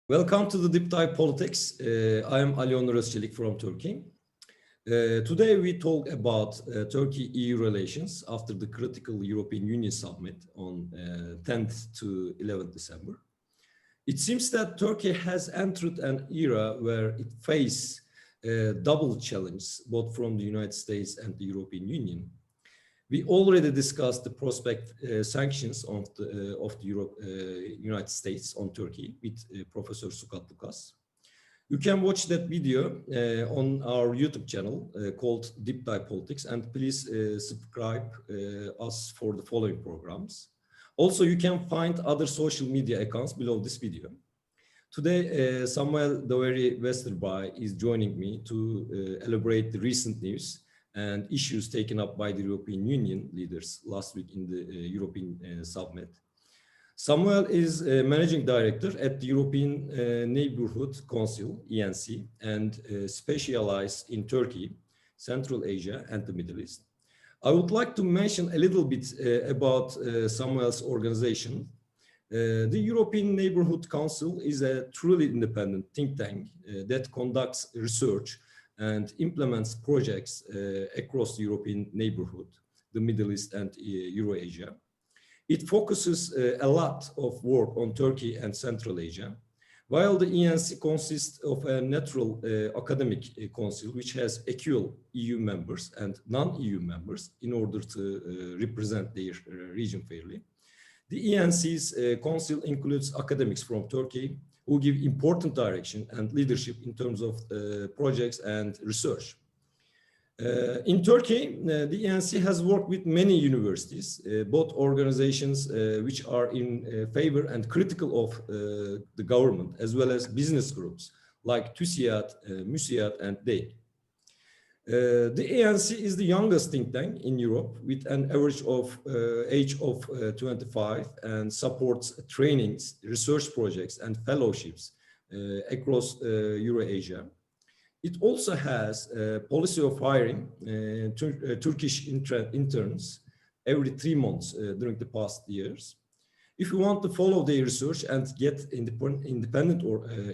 Welcome to the Deep Dive Politics. I am Onur Özçelik from Turkey. Today we talk about Turkey-EU relations after the critical European Union summit on 10th to 11th December. It seems that Turkey has entered an era where it faces double challenge, both from the United States and the European Union. We already discussed the prospect sanctions of the United States on Turkey with Professor Sukat Lukas. You can watch that video on our YouTube channel called Deep Dive Politics, and please subscribe us for the following programs. Also, you can find other social media accounts below this video. Today, Doveri Vesterbye is joining me to elaborate the recent news and issues taken up by the European Union leaders last week in the European Summit. Samuel is Managing Director at the European Neighbourhood Council, ENC, and specialized in Turkey, Central Asia, and the Middle East. I would like to mention a little bit about Samuel's organization. The European Neighbourhood Council is a truly independent think tank that conducts research and implements projects across the European neighborhood, the Middle East and Eurasia. It focuses a lot of work on Turkey and Central Asia, while the ENC consists of a neutral academic council which has equal EU members and non-EU members in order to represent their region fairly. The ENC's council includes academics from Turkey who give important direction and leadership in terms of projects and research. In Turkey, the ENC has worked with many universities, both organizations which are in favor and critical of the government, as well as business groups like TÜSİAD, MÜSİAD, and DEY. The ANC is the youngest think tank in Europe with an average of age of 25 and supports trainings, research projects, and fellowships across Eurasia. It also has a policy of hiring Turkish interns every 3 months during the past years. If you want to follow their research and get independent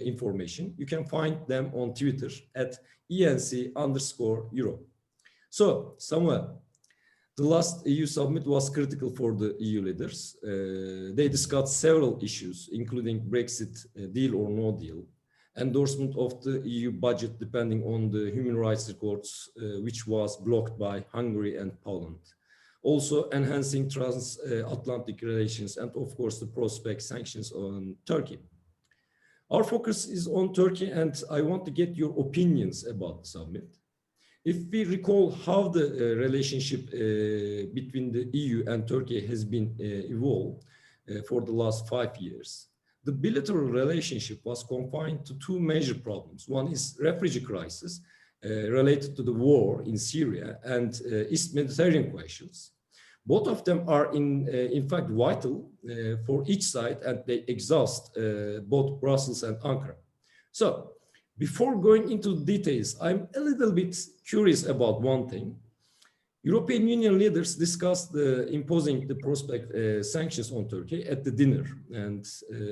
information, you can find them on Twitter at ENC_Europe. So, Samuel, the last EU summit was critical for the EU leaders. They discussed several issues, including Brexit, deal or no deal, endorsement of the EU budget depending on the human rights records, which was blocked by Hungary and Poland. Also enhancing transatlantic relations, and of course the prospect sanctions on Turkey. Our focus is on Turkey, and I want to get your opinions about the summit. If we recall how the relationship between the EU and Turkey has been evolved for the last 5 years, the bilateral relationship was confined to 2 major problems. One is refugee crisis related to the war in Syria and East Mediterranean questions. Both of them are in fact vital for each side, and they exhaust both Brussels and Ankara. So before going into details, I'm a little bit curious about one thing. European Union leaders discussed imposing the prospect sanctions on Turkey at the dinner, and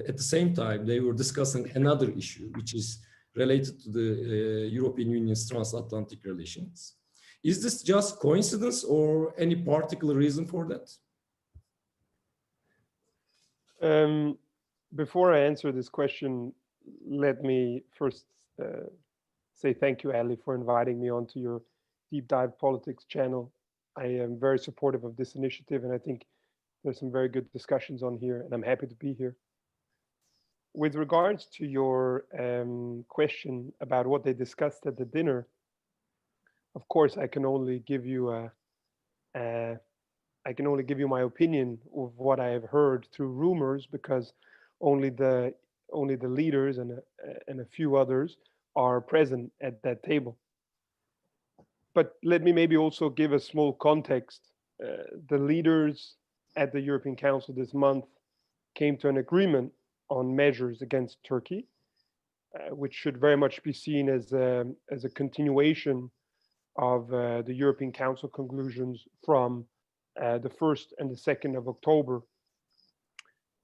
at the same time they were discussing another issue which is related to the European Union's transatlantic relations. Is this just coincidence or any particular reason for that? Before I answer this question, let me first say thank you, Ali, for inviting me onto your Deep Dive Politics channel. I am very supportive of this initiative, and I think there's some very good discussions on here, and I'm happy to be here. With regards to your question about what they discussed at the dinner, of course, I can only give you my opinion of what I have heard through rumors, because only the leaders and a few others are present at that table. But let me maybe also give a small context. The leaders at the European Council this month came to an agreement on measures against Turkey, which should very much be seen as a continuation of the European Council conclusions from the 1st and the 2nd of October.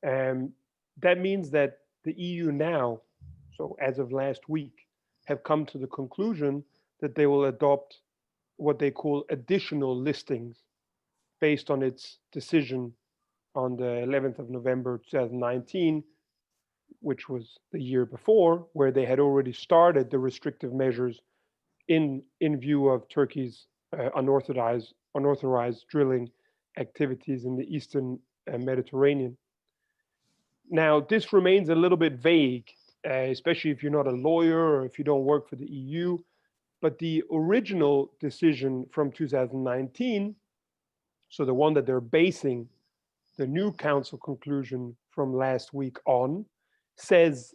That means that the EU now so as of last week, have come to the conclusion that they will adopt what they call additional listings based on its decision on the 11th of November 2019, which was the year before, where they had already started the restrictive measures in view of Turkey's unauthorized drilling activities in the Eastern Mediterranean. Now, this remains a little bit vague, especially if you're not a lawyer or if you don't work for the EU, but the original decision from 2019, so the one that they're basing the new council conclusion from last week on, says,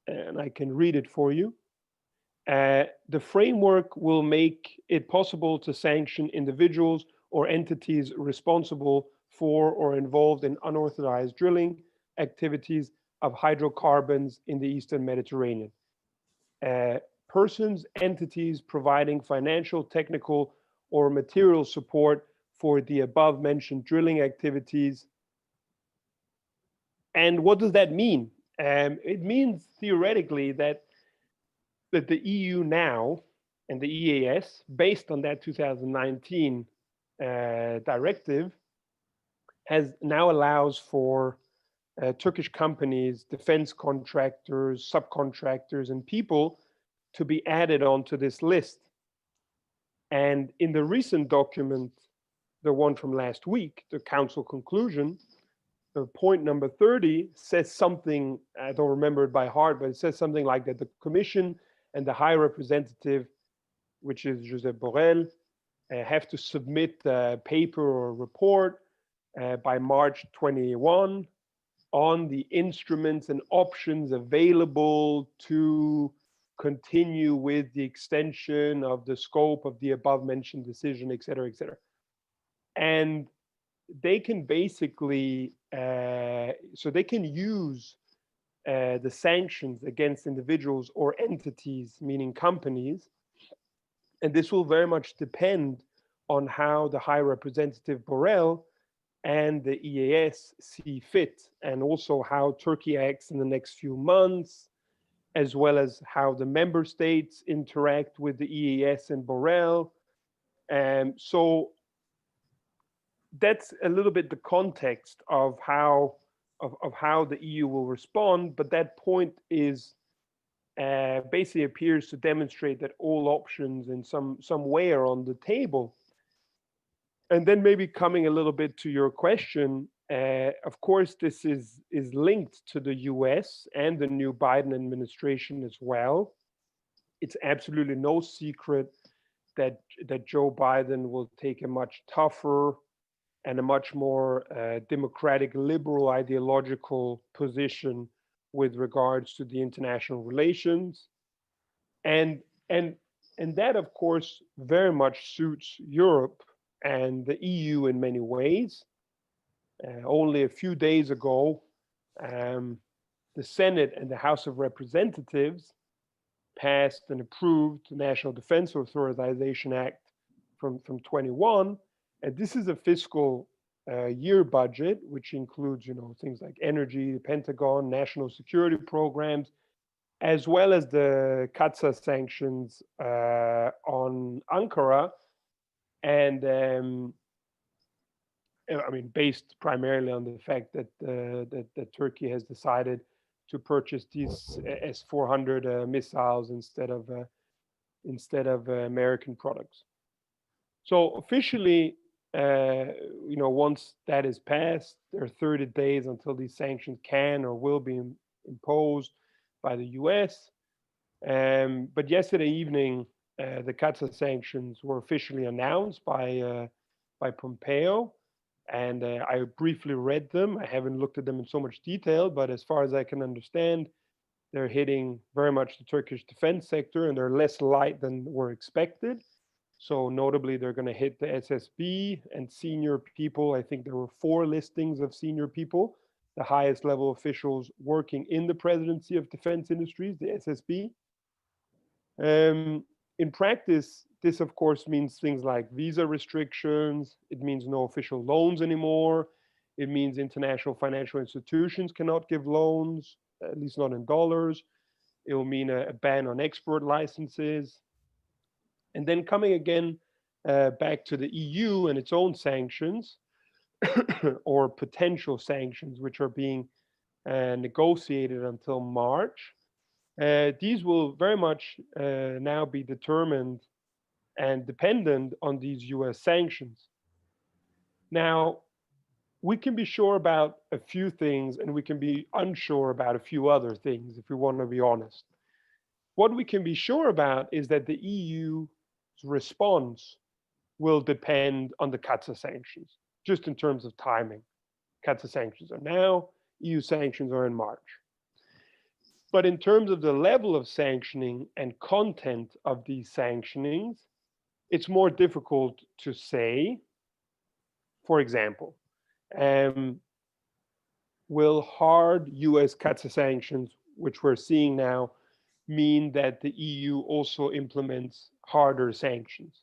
and I can read it for you, the framework will make it possible to sanction individuals or entities responsible for or involved in unauthorized drilling activities of hydrocarbons in the Eastern Mediterranean. Persons, entities providing financial, technical, or material support for the above mentioned drilling activities. And what does that mean? It means theoretically that the EU now and the EAS, based on that 2019 directive, now allows for Turkish companies, defense contractors, subcontractors, and people to be added onto this list. And in the recent document, the one from last week, the council conclusion, point number 30 says something, I don't remember it by heart, but it says something like that the Commission and the High Representative, which is Josep Borrell, have to submit a paper or a report by March 21 on the instruments and options available to continue with the extension of the scope of the above mentioned decision, et cetera, et cetera. And they can basically, so they can use the sanctions against individuals or entities, meaning companies, and this will very much depend on how the High Representative Borrell and the EAS see fit, and also how Turkey acts in the next few months, as well as how the member states interact with the EAS and Borrell. So that's a little bit the context of how the EU will respond, but that point is basically appears to demonstrate that all options in some way are on the table. And then maybe coming a little bit to your question, of course, this is linked to the US and the new Biden administration as well. It's absolutely no secret that Joe Biden will take a much tougher and a much more democratic, liberal, ideological position with regards to the international relations. And that, of course, very much suits Europe and the EU in many ways. Only a few days ago, the Senate and the House of Representatives passed and approved the National Defense Authorization Act from 21. And this is a fiscal year budget, which includes, things like energy, the Pentagon, national security programs, as well as the Katsa sanctions on Ankara. And based primarily on the fact that Turkey has decided to purchase these S-400 missiles instead of American products. So officially, once that is passed, there are 30 days until these sanctions can or will be imposed by the US. But yesterday evening, the Katsa sanctions were officially announced by Pompeo, and I briefly read them. I haven't looked at them in so much detail, but as far as I can understand, they're hitting very much the Turkish defense sector, and they're less light than were expected. So notably, they're going to hit the SSB and senior people. I think there were 4 listings of senior people, the highest level officials working in the Presidency of Defense Industries, the SSB. In practice, this of course means things like visa restrictions. It means no official loans anymore. It means international financial institutions cannot give loans, at least not in dollars. It will mean a ban on export licenses. And then coming again back to the EU and its own sanctions or potential sanctions, which are being negotiated until March. These will very much now be determined and dependent on these US sanctions. Now, we can be sure about a few things and we can be unsure about a few other things, if we want to be honest. What we can be sure about is that the EU's response will depend on the CAATSA sanctions, just in terms of timing. CAATSA sanctions are now, EU sanctions are in March. But in terms of the level of sanctioning and content of these sanctionings, it's more difficult to say. For example, will hard US CAATSA sanctions, which we're seeing now, mean that the EU also implements harder sanctions?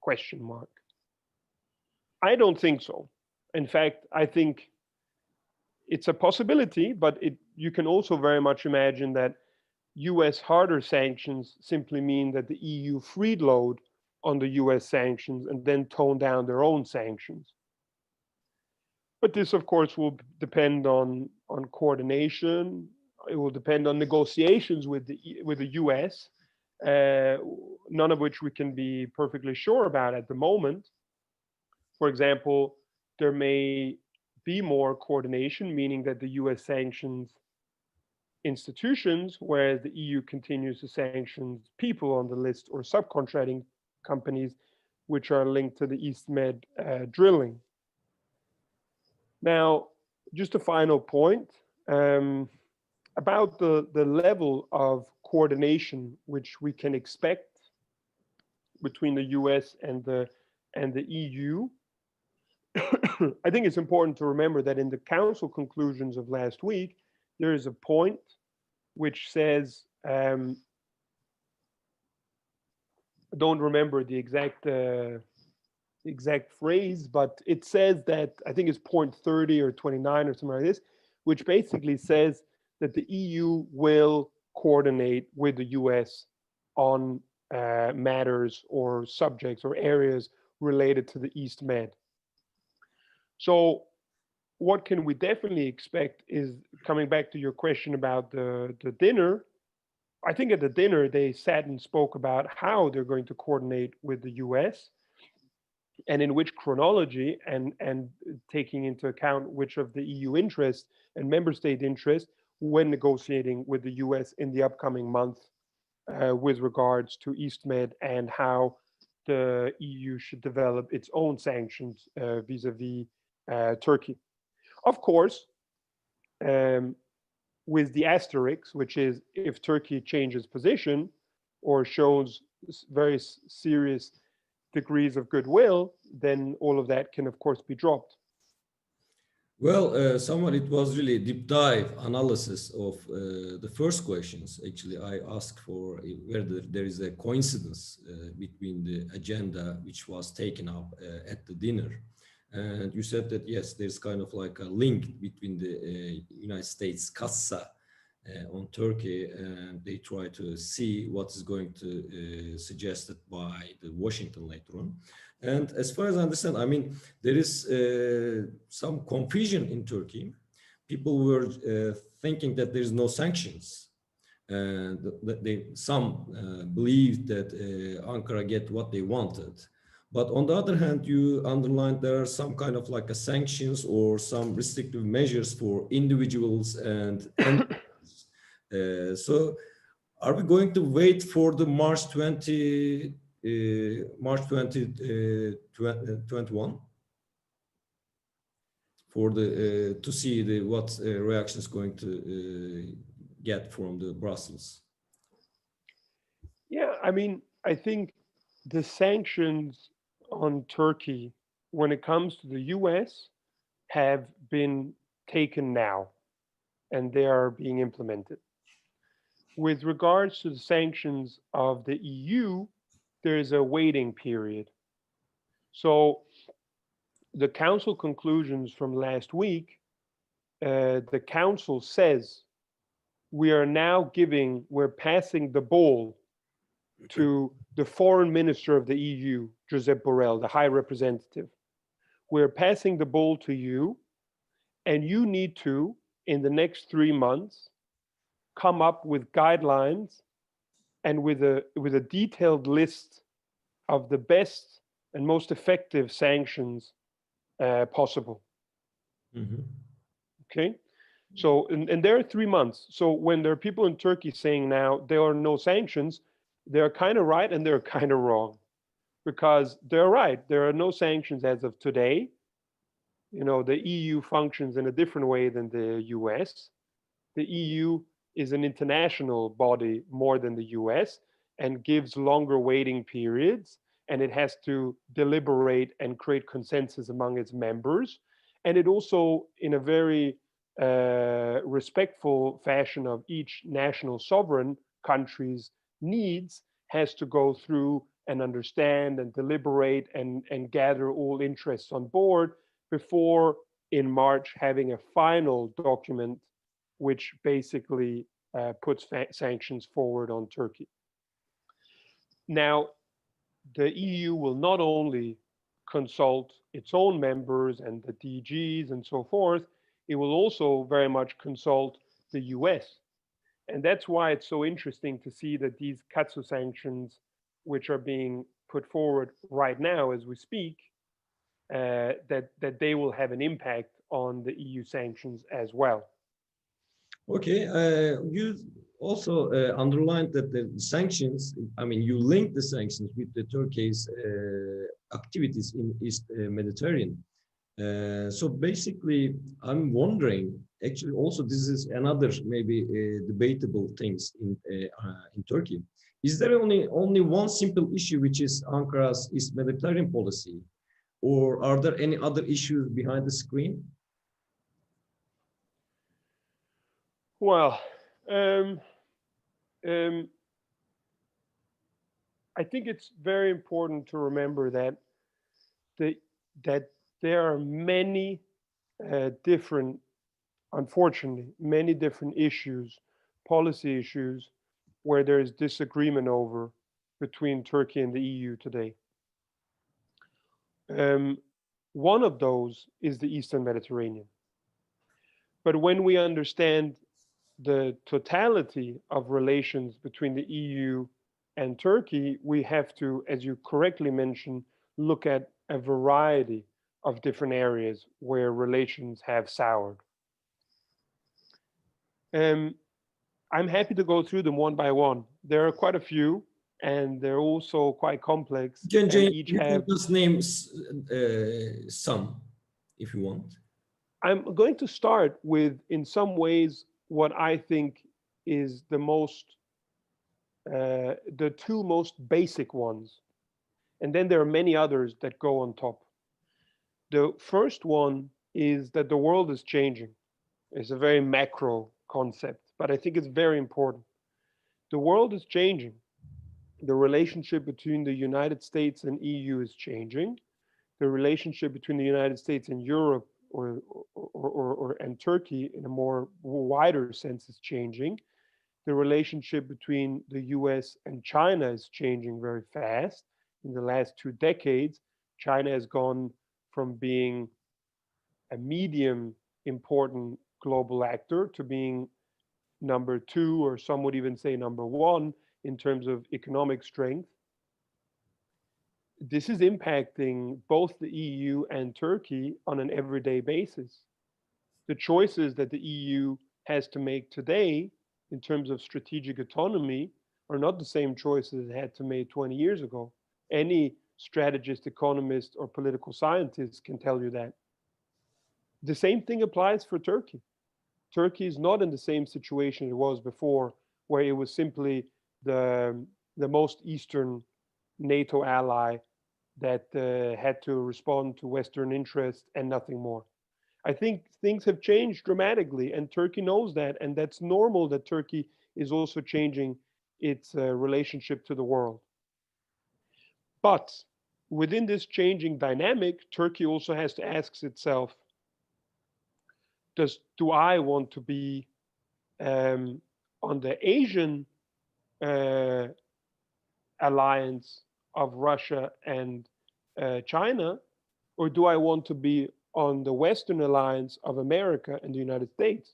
Question mark. I don't think so. In fact, I think it's a possibility, but you can also very much imagine that US harder sanctions simply mean that the EU freed load on the US sanctions and then tone down their own sanctions. But this, of course, will depend on coordination. It will depend on negotiations with the US, none of which we can be perfectly sure about at the moment. For example, there may be more coordination, meaning that the US sanctions institutions, whereas the EU continues to sanction people on the list or subcontracting companies which are linked to the East Med drilling. Now, just a final point about the level of coordination which we can expect between the US and the EU. I think it's important to remember that in the Council conclusions of last week, there is a point which says, I don't remember the exact phrase, but it says that, I think it's point 30 or 29 or something like this, which basically says that the EU will coordinate with the US on matters or subjects or areas related to the East Med. So what can we definitely expect is, coming back to your question about the dinner, I think at the dinner they sat and spoke about how they're going to coordinate with the US and in which chronology, and taking into account which of the EU interests and member state interests when negotiating with the US in the upcoming month with regards to East Med and how the EU should develop its own sanctions vis-a-vis Turkey. Of course, with the asterisk, which is if Turkey changes position or shows very serious degrees of goodwill, then all of that can, of course, be dropped. Well, Samuel, it was really a deep dive analysis of the first questions. Actually, I asked for whether there is a coincidence between the agenda which was taken up at the dinner. And you said that, yes, there's kind of like a link between the United States CAATSA on Turkey, and they try to see what is going to suggested by the Washington later on. And as far as I understand, I mean, there is some confusion in Turkey. People were thinking that there is no sanctions. And some believed that Ankara get what they wanted. But on the other hand, you underlined there are some kind of like a sanctions or some restrictive measures for individuals and so are we going to wait for the March 2021 for the to see the what reaction is going to get from the Brussels? Yeah, I mean, I think the sanctions on Turkey when it comes to the US have been taken now and they are being implemented. With regards to the sanctions of the EU, there is a waiting period. So the Council conclusions from last week, the Council says we're passing the ball to the foreign minister of the EU, Josep Borrell, the high representative. We're passing the ball to you, and you need to, in the next 3 months, come up with guidelines and with a detailed list of the best and most effective sanctions possible. Mm-hmm. Okay, so and there are 3 months. So when there are people in Turkey saying now there are no sanctions, they're kind of right and they're kind of wrong, because they're right. There are no sanctions as of today. You know, the EU functions in a different way than the US. The EU is an international body more than the US and gives longer waiting periods, and it has to deliberate and create consensus among its members. And it also, in a very respectful fashion of each national sovereign country's needs, has to go through and understand and deliberate and gather all interests on board before, in March, having a final document which basically puts sanctions forward on Turkey. Now, the EU will not only consult its own members and the DGs and so forth, it will also very much consult the US. And that's why it's so interesting to see that these Katsu sanctions, which are being put forward right now as we speak, that they will have an impact on the EU sanctions as well. Okay, you also underlined that the sanctions, I mean, you link the sanctions with the Turkey's activities in East Mediterranean. So basically, I'm wondering, actually also this is another maybe debatable things in Turkey. Is there only one simple issue, which is Ankara's East Mediterranean policy? Or are there any other issues behind the screen? Well, I think it's very important to remember that there are many different, unfortunately, many different issues, policy issues, where there is disagreement over between Turkey and the EU today. One of those is the Eastern Mediterranean. But when we understand the totality of relations between the EU and Turkey, we have to, as you correctly mentioned, look at a variety of different areas where relations have soured. I'm happy to go through them one by one. There are quite a few, and they're also quite complex. You Each can have. just name some, if you want. I'm going to start with, in some ways, what I think is the two most basic ones. And then there are many others that go on top. The first one is that the world is changing. It's a very macro concept, but I think it's very important. The world is changing. The relationship between the United States and EU is changing. The relationship between the United States and Europe and Turkey in a more wider sense is changing. The relationship between the US and China is changing very fast. In the last 2 decades, China has gone from being a medium important global actor to being number 2, or some would even say number 1 in terms of economic strength. This is impacting both the EU and Turkey on an everyday basis. The choices that the EU has to make today in terms of strategic autonomy are not the same choices it had to make 20 years ago. Any strategist, economist, or political scientist can tell you that. The same thing applies for Turkey. Turkey is not in the same situation it was before, where it was simply the most eastern NATO ally that had to respond to Western interests and nothing more. I think things have changed dramatically, and Turkey knows that, and that's normal that Turkey is also changing its relationship to the world. But within this changing dynamic, Turkey also has to ask itself, do I want to be on the Asian alliance of Russia and China, or do I want to be on the Western alliance of America and the United States?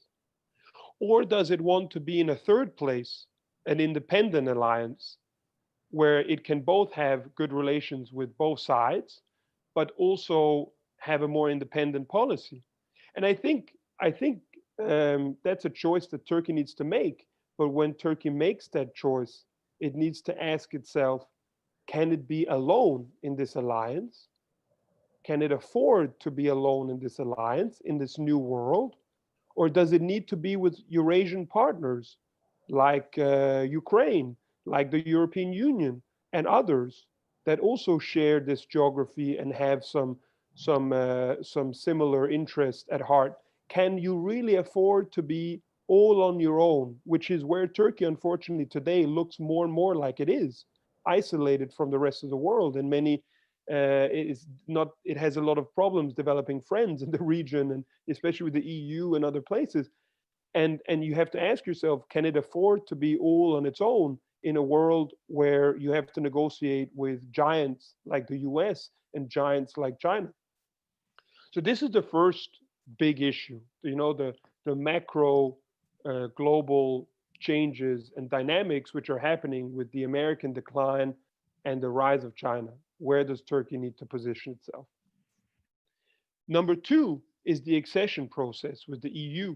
Or does it want to be in a third place, an independent alliance, where it can both have good relations with both sides, but also have a more independent policy? And I think that's a choice that Turkey needs to make. But when Turkey makes that choice, it needs to ask itself, can it be alone in this alliance? Can it afford to be alone in this alliance, in this new world? Or does it need to be with Eurasian partners like Ukraine, like the European Union and others that also share this geography and have some similar interests at heart? Can you really afford to be all on your own, which is where Turkey, unfortunately, today looks more and more like it is, isolated from the rest of the world, and many it has a lot of problems developing friends in the region, and especially with the EU and other places. And you have to ask yourself, can it afford to be all on its own in a world where you have to negotiate with giants like the US and giants like China? So this is the first big issue, the macro global changes and dynamics which are happening with the American decline and the rise of China. Where does Turkey need to position itself? Number two is the accession process with the EU.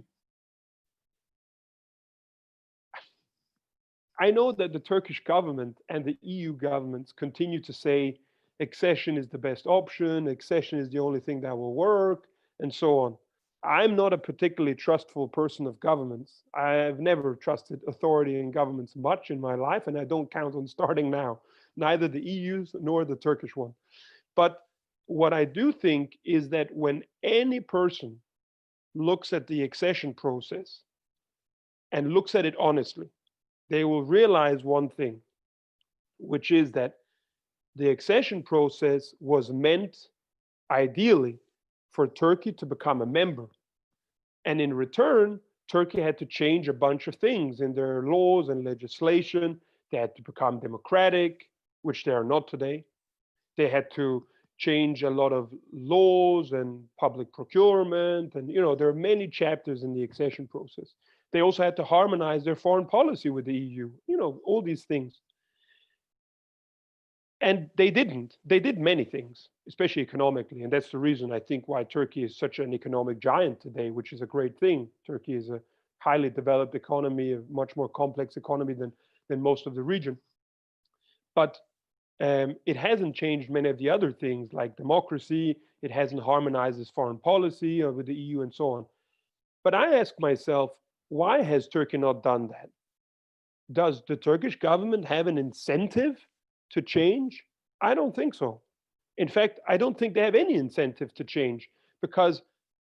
I know that the Turkish government and the EU governments continue to say accession is the best option, accession is the only thing that will work, and so on. I'm not a particularly trustful person of governments. I've never trusted authority in governments much in my life, and I don't count on starting now, neither the EU's nor the Turkish one. But what I do think is that when any person looks at the accession process and looks at it honestly, they will realize one thing, which is that the accession process was meant, ideally, for Turkey to become a member. And in return, Turkey had to change a bunch of things in their laws and legislation. They had to become democratic, which they are not today. They had to change a lot of laws and public procurement. And, there are many chapters in the accession process. They also had to harmonize their foreign policy with the EU, all these things. And they didn't. They did many things, especially economically. And that's the reason, I think, why Turkey is such an economic giant today, which is a great thing. Turkey is a highly developed economy, a much more complex economy than most of the region. But it hasn't changed many of the other things like democracy. It hasn't harmonized its foreign policy with the EU and so on. But I ask myself, why has Turkey not done that? Does the Turkish government have an incentive to change? I don't think so. In fact, I don't think they have any incentive to change, because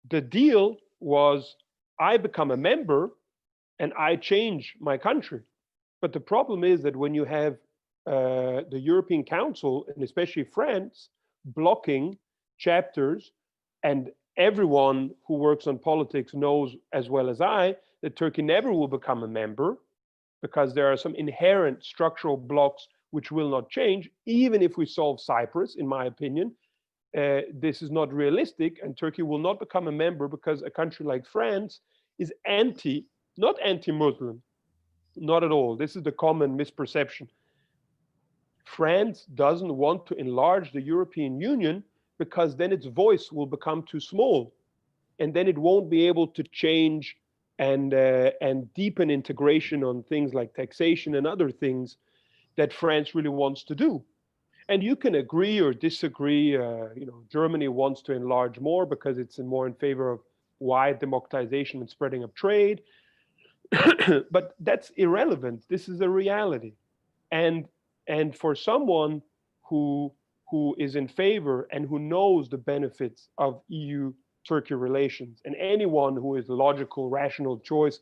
the deal was I become a member and I change my country. But the problem is that when you have the European Council, and especially France, blocking chapters, and everyone who works on politics knows as well as I that Turkey never will become a member, because there are some inherent structural blocks which will not change, even if we solve Cyprus, in my opinion. This is not realistic, and Turkey will not become a member because a country like France is not anti-Muslim, not at all. This is the common misperception. France doesn't want to enlarge the European Union because then its voice will become too small, and then it won't be able to change and deepen integration on things like taxation and other things that France really wants to do. And you can agree or disagree. Germany wants to enlarge more because it's more in favor of wide democratization and spreading of trade. But that's irrelevant. This is a reality. And for someone who is in favor and who knows the benefits of EU-Turkey relations, and anyone who is a logical, rational choice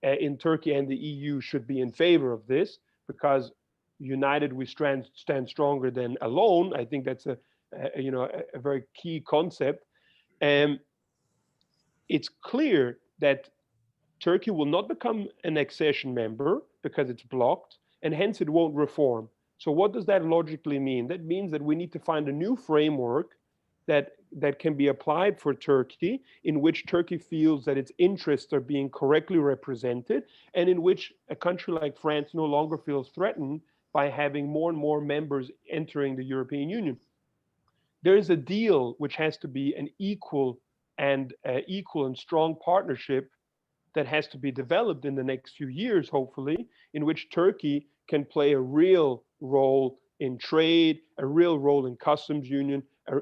in Turkey and the EU should be in favor of this, because united we stand stronger than alone. I think that's a very key concept. It's clear that Turkey will not become an accession member because it's blocked, and hence it won't reform. So what does that logically mean? That means that we need to find a new framework that can be applied for Turkey, in which Turkey feels that its interests are being correctly represented, and in which a country like France no longer feels threatened by having more and more members entering the European Union. There is a deal which has to be an equal and strong partnership that has to be developed in the next few years, hopefully, in which Turkey can play a real role in trade, a real role in customs union,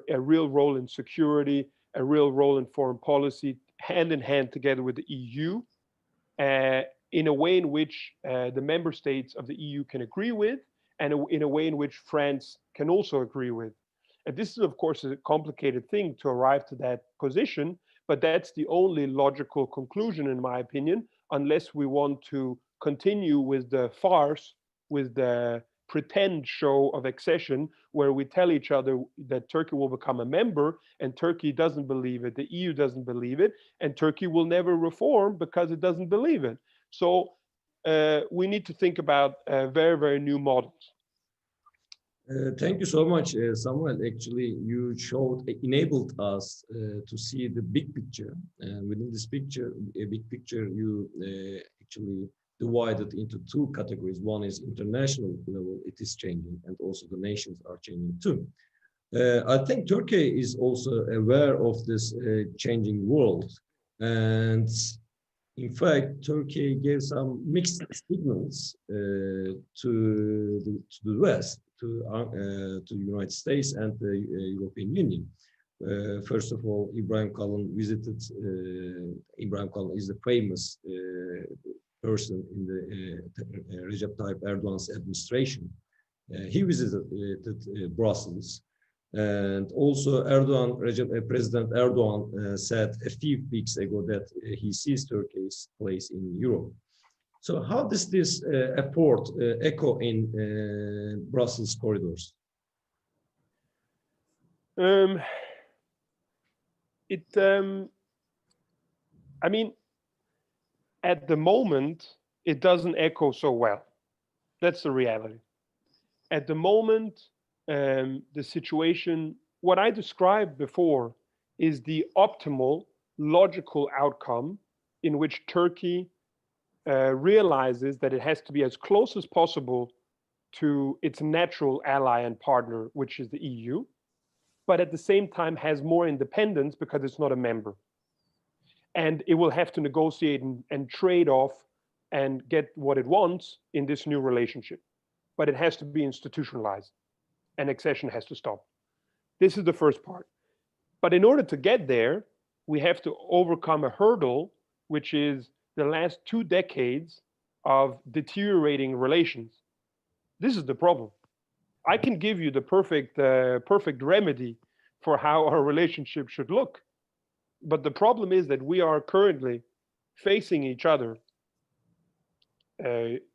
a real role in security, a real role in foreign policy, hand in hand together with the EU, in a way in which the member states of the EU can agree with, and in a way in which France can also agree with. And this is, of course, a complicated thing to arrive to that position, but that's the only logical conclusion, in my opinion, unless we want to continue with the farce, with the pretend show of accession, where we tell each other that Turkey will become a member, and Turkey doesn't believe it, the EU doesn't believe it, and Turkey will never reform because it doesn't believe it. So we need to think about very, very new models. Thank you so much, Samuel. Actually, you enabled us to see the big picture. And within this picture, a big picture, you actually divided into two categories. One is international level, it is changing, and also the nations are changing too. I think Turkey is also aware of this changing world. And in fact, Turkey gave some mixed signals to the West, to the United States and the European Union. First of all, Ibrahim Kalın visited. Ibrahim Kalın is the famous person in the Recep Tayyip Erdogan's administration. He visited Brussels. And also President Erdogan said a few weeks ago that he sees Turkey's place in Europe. So how does this effort echo in Brussels corridors? I mean, at the moment, it doesn't echo so well. That's the reality. At the moment, the situation, what I described before, is the optimal, logical outcome in which Turkey realizes that it has to be as close as possible to its natural ally and partner, which is the EU, but at the same time has more independence because it's not a member. And it will have to negotiate and trade off and get what it wants in this new relationship. But it has to be institutionalized, and accession has to stop. This is the first part. But in order to get there, we have to overcome a hurdle, which is the last 2 decades of deteriorating relations. This is the problem. I can give you the perfect remedy for how our relationship should look. But the problem is that we are currently facing each other,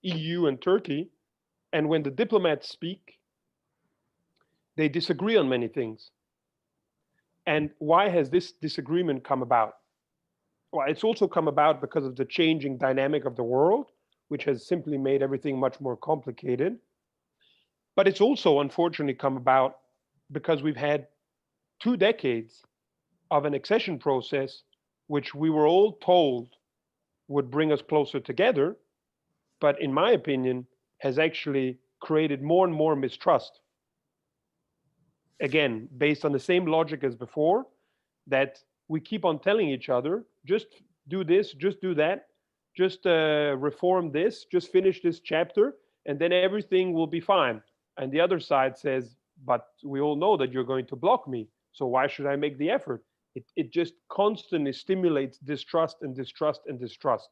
EU and Turkey, and when the diplomats speak, they disagree on many things. And why has this disagreement come about? Well, it's also come about because of the changing dynamic of the world, which has simply made everything much more complicated. But it's also unfortunately come about because we've had 2 decades of an accession process, which we were all told would bring us closer together, but in my opinion, has actually created more and more mistrust. Again, based on the same logic as before, that we keep on telling each other, just do this, just do that, just reform this, just finish this chapter, and then everything will be fine. And the other side says, but we all know that you're going to block me, so why should I make the effort? It just constantly stimulates distrust and distrust and distrust.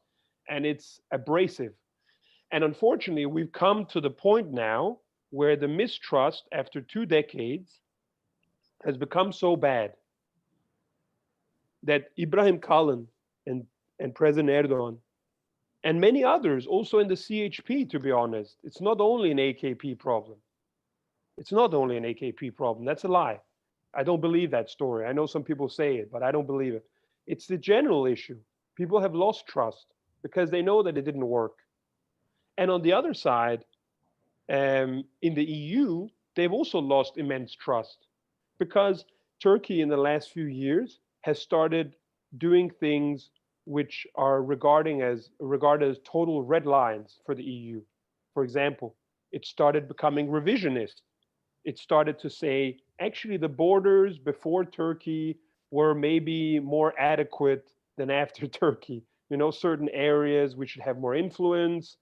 And it's abrasive. And unfortunately, we've come to the point now where the mistrust after 2 decades has become so bad that Ibrahim Kalın and President Erdogan and many others, also in the CHP, to be honest, it's not only an AKP problem. It's not only an AKP problem. That's a lie. I don't believe that story. I know some people say it, but I don't believe it. It's the general issue. People have lost trust. because they know that it didn't work. And on the other side, in the EU, they've also lost immense trust because Turkey in the last few years has started doing things which are regarded as total red lines for the EU. For example, it started becoming revisionist. It started to say, actually, the borders before Turkey were maybe more adequate than after Turkey. You know, certain areas we should have more influence.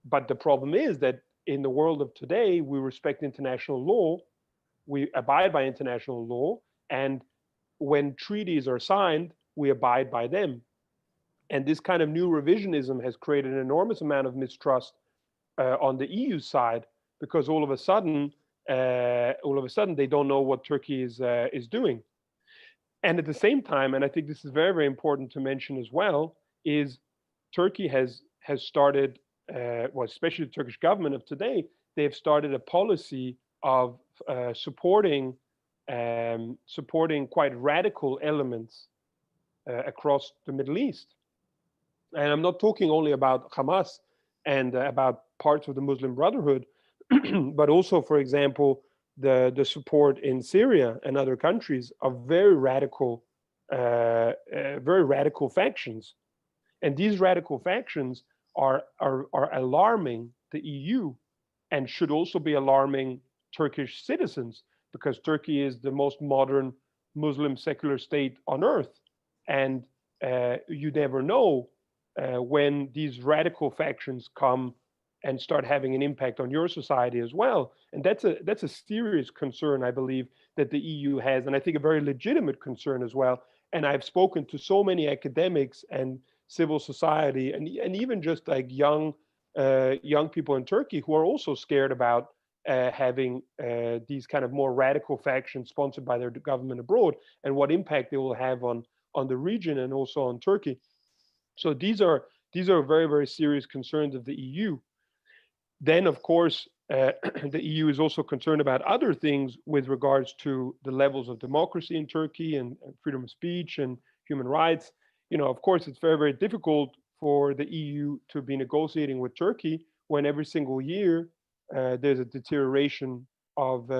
But the problem is that in the world of today, we respect international law, we abide by international law, and when treaties are signed, we abide by them. And this kind of new revisionism has created an enormous amount of mistrust on the EU side, because all of a sudden they don't know what Turkey is doing. And at the same time, and I think this is very, very important to mention as well, is Turkey has started, well, especially the Turkish government of today, they've started a policy of supporting quite radical elements across the Middle East. And I'm not talking only about Hamas and about parts of the Muslim Brotherhood, but also, for example, the support in Syria and other countries of very radical factions. And these radical factions are alarming the EU and should also be alarming Turkish citizens, because Turkey is the most modern Muslim secular state on earth. And you never know when these radical factions come and start having an impact on your society as well. And that's a serious concern, I believe, that the EU has, and I think a very legitimate concern as well. And I've spoken to so many academics and civil society and even just like young people in Turkey who are also scared about having these kind of more radical factions sponsored by their government abroad, and what impact they will have on the region and also on Turkey. So these are very, very serious concerns of the EU. Then, of course, the EU is also concerned about other things with regards to the levels of democracy in Turkey and freedom of speech and human rights. You know, of course, it's very, very difficult for the EU to be negotiating with Turkey when every single year there's a deterioration of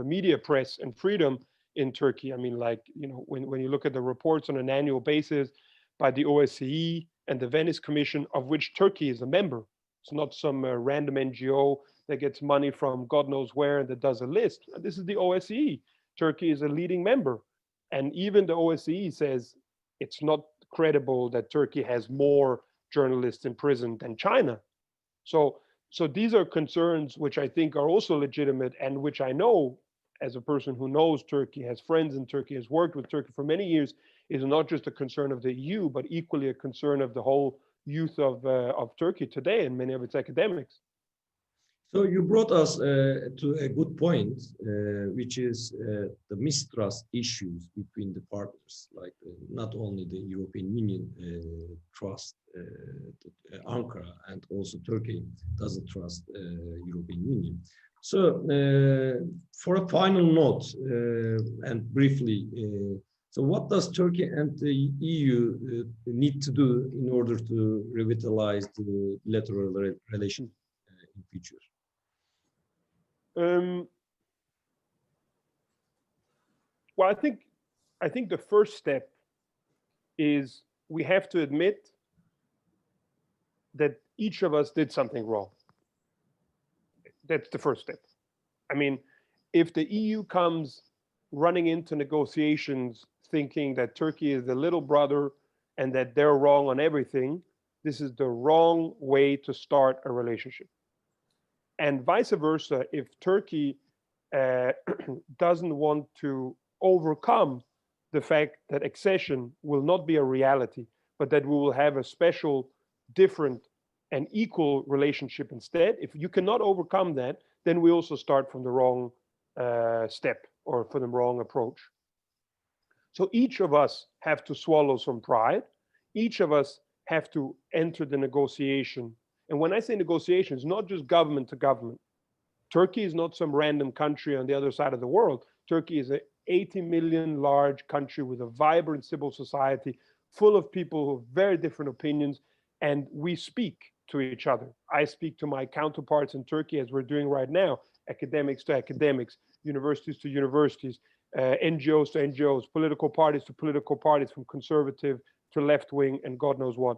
media press and freedom in Turkey. I mean, like, you know, when you look at the reports on an annual basis by the OSCE and the Venice Commission, of which Turkey is a member. It's not some random NGO that gets money from God knows where and that does a list. This is the OSCE. Turkey is a leading member. And even the OSCE says it's not credible that Turkey has more journalists in prison than China. So these are concerns which I think are also legitimate, and which I know, as a person who knows Turkey, has friends in Turkey, has worked with Turkey for many years, is not just a concern of the EU, but equally a concern of the whole youth of Turkey today and many of its academics. So you brought us to a good point, which is the mistrust issues between the partners, like not only the European Union trust Ankara, and also Turkey doesn't trust European Union. So for a final note, and briefly, so what does Turkey and the EU need to do in order to revitalize the bilateral relation in future? Well, I think the first step is we have to admit that each of us did something wrong. That's the first step. I mean, if the EU comes running into negotiations thinking that Turkey is the little brother and that they're wrong on everything, this is the wrong way to start a relationship. And vice versa, if Turkey doesn't want to overcome the fact that accession will not be a reality, but that we will have a special, different, and equal relationship instead, if you cannot overcome that, then we also start from the wrong step or from the wrong approach. So each of us have to swallow some pride. Each of us have to enter the negotiation. And when I say negotiation, it's not just government to government. Turkey is not some random country on the other side of the world. Turkey is an 80 million large country with a vibrant civil society, full of people who have very different opinions, and we speak to each other. I speak to my counterparts in Turkey, as we're doing right now, academics to academics, universities to universities, NGOs to NGOs, political parties to political parties, from conservative to left wing, and God knows what.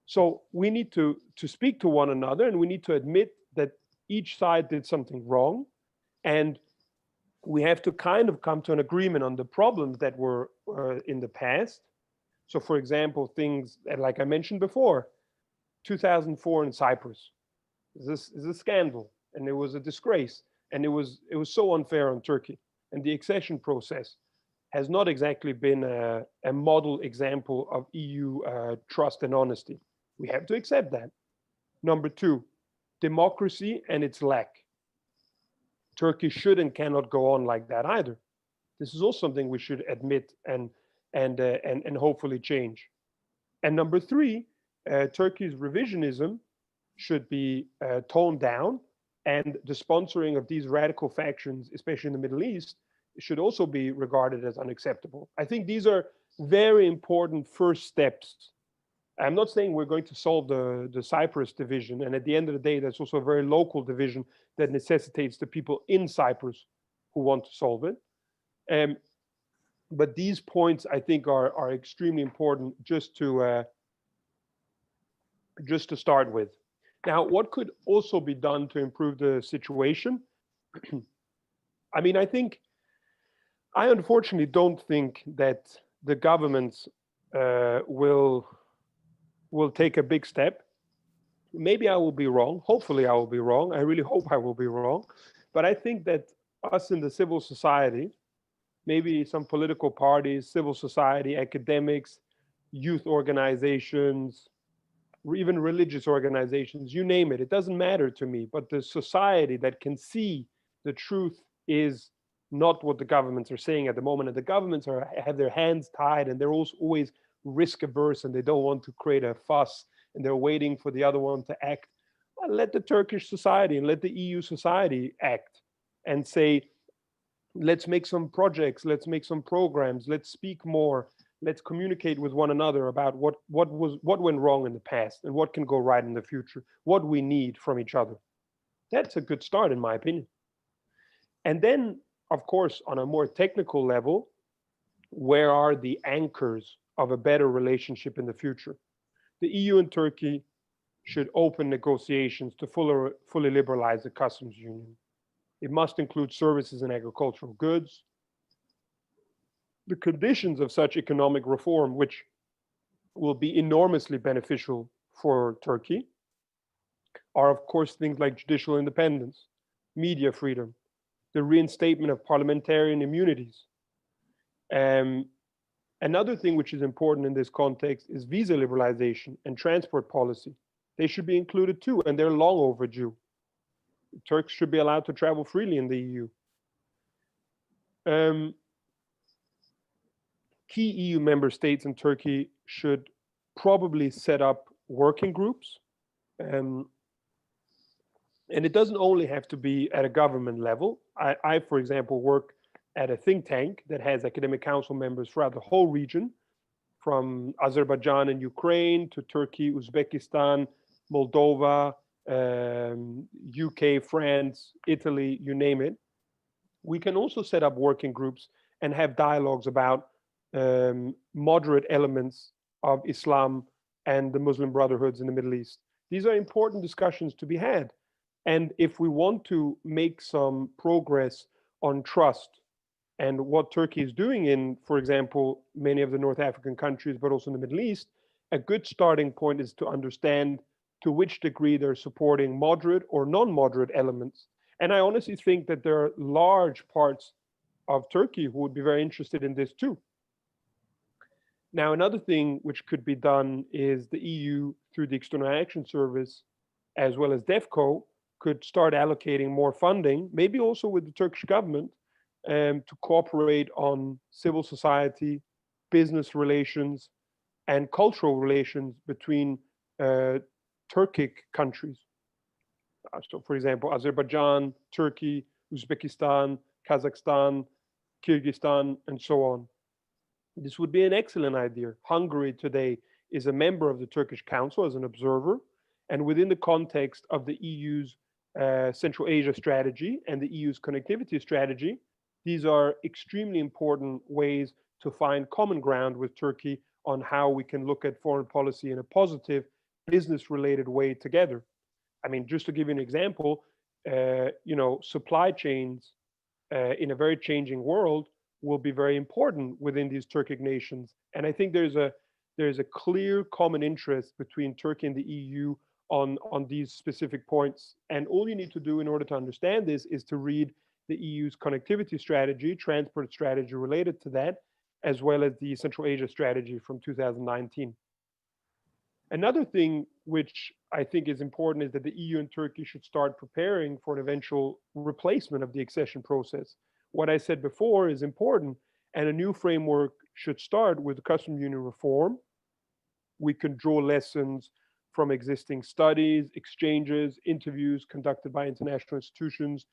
So we need to speak to one another, and we need to admit that each side did something wrong, and we have to kind of come to an agreement on the problems that were in the past. So, for example, things that, like I mentioned before, 2004 in Cyprus is a scandal, and it was a disgrace, and it was so unfair on Turkey, and the accession process has not exactly been a model example of EU trust and honesty. We have to accept that. Number two, democracy and its lack. Turkey should and cannot go on like that either. This is also something we should admit and hopefully change. And number three, Turkey's revisionism should be toned down, and the sponsoring of these radical factions, especially in the Middle East, should also be regarded as unacceptable. I think these are very important first steps. I'm not saying we're going to solve the Cyprus division, and at the end of the day, that's also a very local division that necessitates the people in Cyprus who want to solve it. But these points, I think, are extremely important just to start with. Now, what could also be done to improve the situation? I mean, I unfortunately don't think that the governments will take a big step. Maybe I will be wrong. Hopefully I will be wrong. I really hope I will be wrong. But I think that us in the civil society, maybe some political parties, civil society, academics, youth organizations, even religious organizations, you name it, it doesn't matter to me. But the society that can see the truth is not what the governments are saying at the moment. And the governments have their hands tied, and they're also always risk averse, and they don't want to create a fuss, and they're waiting for the other one to act. Well, let the Turkish society and let the EU society act and say, let's make some projects, let's make some programs, let's speak more, let's communicate with one another about what went wrong in the past and what can go right in the future, what we need from each other. That's a good start, in my opinion. And then, of course, on a more technical level, where are the anchors of a better relationship in the future? The EU and Turkey should open negotiations to fully liberalize the customs union. It must include services and agricultural goods. The conditions of such economic reform, which will be enormously beneficial for Turkey, are of course things like judicial independence, media freedom, the reinstatement of parliamentarian immunities. Another thing which is important in this context is visa liberalization and transport policy. They should be included too, and they're long overdue. Turks should be allowed to travel freely in the EU. Key EU member states and Turkey should probably set up working groups. And it doesn't only have to be at a government level. I, for example, work at a think tank that has academic council members throughout the whole region, from Azerbaijan and Ukraine to Turkey, Uzbekistan, Moldova, UK, France, Italy, you name it. We can also set up working groups and have dialogues about moderate elements of Islam and the Muslim brotherhoods in the Middle East. These are important discussions to be had. And if we want to make some progress on trust and what Turkey is doing in, for example, many of the North African countries, but also in the Middle East, a good starting point is to understand to which degree they're supporting moderate or non-moderate elements. And I honestly think that there are large parts of Turkey who would be very interested in this too. Now, another thing which could be done is the EU, through the External Action Service, as well as DEFCO, could start allocating more funding, maybe also with the Turkish government, to cooperate on civil society, business relations, and cultural relations between Turkic countries. So, for example, Azerbaijan, Turkey, Uzbekistan, Kazakhstan, Kyrgyzstan, and so on. This would be an excellent idea. Hungary today is a member of the Turkish Council as an observer, and within the context of the EU's Central Asia strategy and the EU's connectivity strategy, these are extremely important ways to find common ground with Turkey on how we can look at foreign policy in a positive, business-related way together. I mean, just to give you an example, supply chains in a very changing world will be very important within these Turkic nations. And I think there's a clear common interest between Turkey and the EU on these specific points. And all you need to do in order to understand this is to read the EU's connectivity strategy, transport strategy related to that, as well as the Central Asia strategy from 2019. Another thing which I think is important is that the EU and Turkey should start preparing for an eventual replacement of the accession process. What I said before is important, and a new framework should start with the customs union reform. We can draw lessons from existing studies, exchanges, interviews conducted by international institutions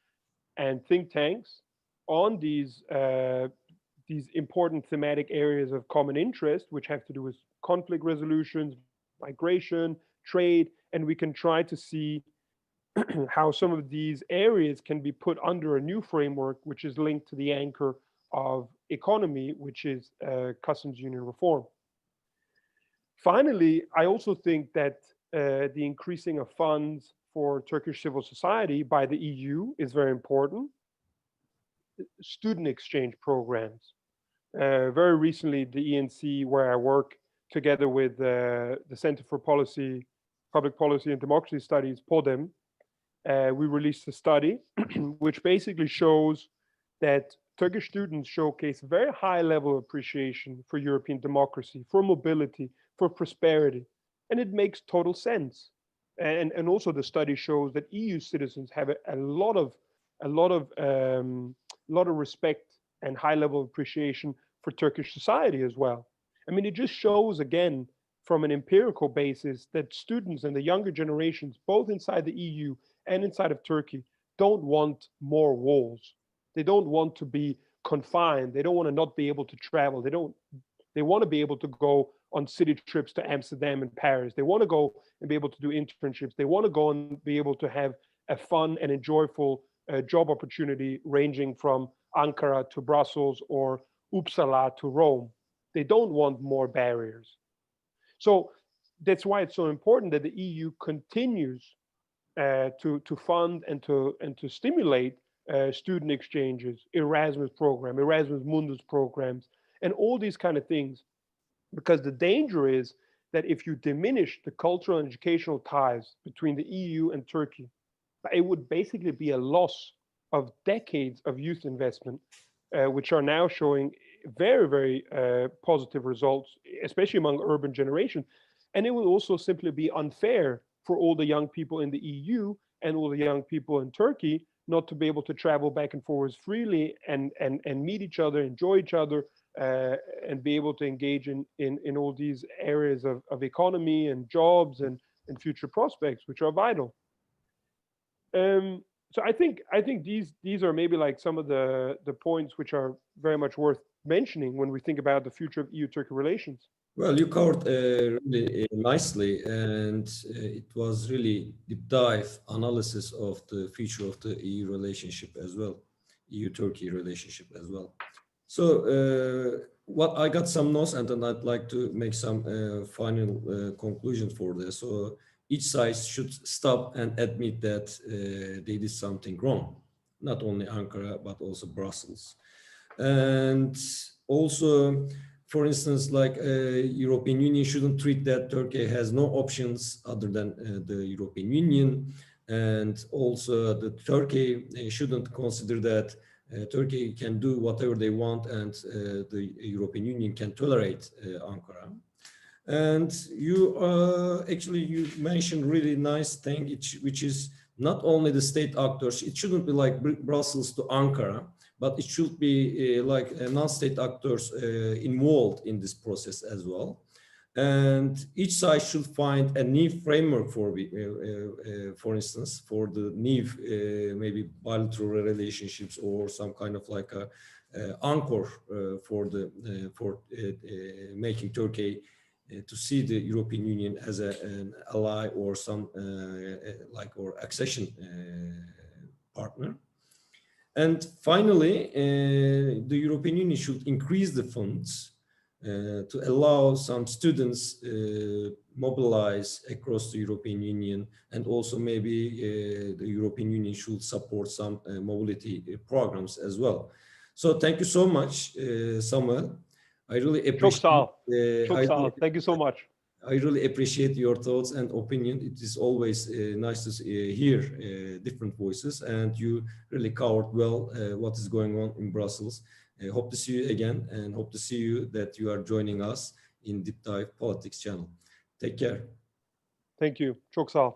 and think tanks on these important thematic areas of common interest, which have to do with conflict resolutions, migration, trade, and we can try to see how some of these areas can be put under a new framework, which is linked to the anchor of economy, which is customs union reform. Finally, I also think that the increasing of funds for Turkish civil society by the EU is very important. Student exchange programs. Very recently, the ENC, where I work together with the Center for Public Policy and Democracy Studies, PODEM, we released a study which basically shows that Turkish students showcase very high level of appreciation for European democracy, for mobility, for prosperity, and it makes total sense. And also the study shows that EU citizens have a lot of respect and high level of appreciation for Turkish society as well. I mean, it just shows again from an empirical basis that students and the younger generations, both inside the EU and inside of Turkey, don't want more walls. They don't want to be confined. They don't want to not be able to travel. They want to be able to go on city trips to Amsterdam and Paris. They want to go and be able to do internships. They want to go and be able to have a fun and enjoyable job opportunity ranging from Ankara to Brussels or Uppsala to Rome. They don't want more barriers. So that's why it's so important that the EU continues to fund and to stimulate student exchanges, Erasmus program, Erasmus Mundus programs, and all these kind of things. Because the danger is that if you diminish the cultural and educational ties between the EU and Turkey, it would basically be a loss of decades of youth investment, which are now showing very, very positive results, especially among urban generation. And it will also simply be unfair for all the young people in the EU and all the young people in Turkey not to be able to travel back and forth freely and meet each other, enjoy each other, and be able to engage in all these areas of economy and jobs and future prospects, which are vital. So I think these are maybe like some of the points which are very much worth mentioning when we think about the future of EU-Turkey relations. Well, you covered really nicely, and it was really deep dive analysis of the future of the EU relationship as well, EU-Turkey relationship as well. So what I got some notes, and then I'd like to make some final conclusions for this. So each side should stop and admit that they did something wrong, not only Ankara, but also Brussels. And also, for instance, like European Union shouldn't treat that Turkey has no options other than the European Union. And also the Turkey shouldn't consider that Turkey can do whatever they want and the European Union can tolerate Ankara. And you actually, you mentioned really nice thing, which is not only the state actors, it shouldn't be like Brussels to Ankara, but it should be like non-state actors involved in this process as well. And each side should find a new framework for instance, for the new maybe bilateral relationships or some kind of like a anchor for making Turkey to see the European Union as an ally or some or accession partner. And finally, the European Union should increase the funds to allow some students mobilize across the European Union, and also maybe the European Union should support some mobility programs as well. So thank you so much, Samuel. I really appreciate. Thank you so much. I really appreciate your thoughts and opinion. It is always nice to hear different voices, and you really covered well what is going on in Brussels. Hope to see you again, and hope to see you that you are joining us in Deep Dive Politics channel. Take care. Thank you. Çok sağ ol.